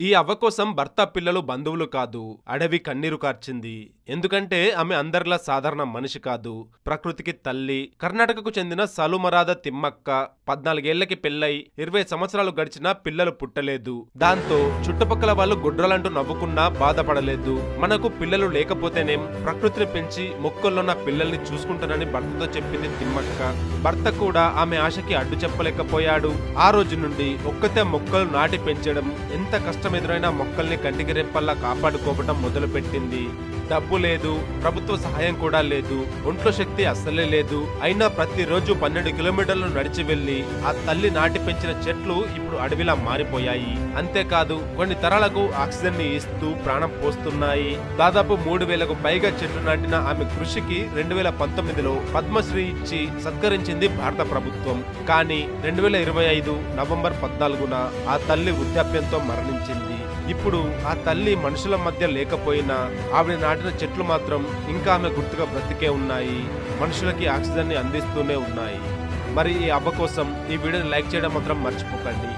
ఈ అవ్వ కోసం భర్త, పిల్లలు, బంధువులు కాదు, అడవి కన్నీరు కార్చింది. ఎందుకంటే ఆమె అందరిలా సాధారణ మనిషి కాదు. ప్రకృతికి తల్లి. కర్ణాటకకు చెందిన సలుమరాధ తిమ్మక్క 14 ఏళ్లకి పెళ్లై 20 సంవత్సరాలు గడిచినా పిల్లలు పుట్టలేదు. దాంతో చుట్టుపక్కల వాళ్ళు గుడ్రలంటూ నవ్వుకున్నా బాధపడలేదు. మనకు పిల్లలు లేకపోతేనేం, ప్రకృతిని పెంచి మొక్కల్లోన్న పిల్లల్ని చూసుకుంటానని భర్తతో చెప్పింది తిమ్మక్క. భర్త కూడా ఆమె ఆశకి అడ్డు చెప్పలేకపోయాడు. ఆ రోజు నుండి ఒక్కతే మొక్కలు నాటి పెంచడం, ఎంత కష్టం ఎదురైనా మొక్కల్ని కంటికి రెప్పల్లా కాపాడుకోవడం మొదలుపెట్టింది. డబ్బు లేదు, ప్రభుత్వ సహాయం కూడా లేదు, ఒంట్లో శక్తి అస్సలే లేదు. అయినా ప్రతిరోజు 12 కిలోమీటర్లు నడిచి వెళ్లి ఆ తల్లి నాటి పెంచిన చెట్లు ఇప్పుడు అడవిలా మారిపోయాయి. అంతేకాదు కొన్ని తరాలకు ఆక్సిజన్ ని ఇస్తూ ప్రాణం పోస్తున్నాయి. దాదాపు 3000కు పైగా చెట్లు నాటిన ఆమె కృషికి 2019లో పద్మశ్రీ ఇచ్చి సత్కరించింది భారత ప్రభుత్వం. కానీ 2025 నవంబర్ 14న ఆ తల్లి వృద్ధాప్యంతో మరణించింది. ఇప్పుడు ఆ తల్లి మనుషుల మధ్య లేకపోయినా ఆవిడ నాటిన చెట్లు మాత్రం ఇంకా ఆమె గుర్తుగా బ్రతికే ఉన్నాయి. మనుషులకి ఆక్సిజన్ ని అందిస్తూనే ఉన్నాయి. మరి ఈ అవ్వ కోసం ఈ వీడియోని లైక్ చేయడం మాత్రం మర్చిపోకండి.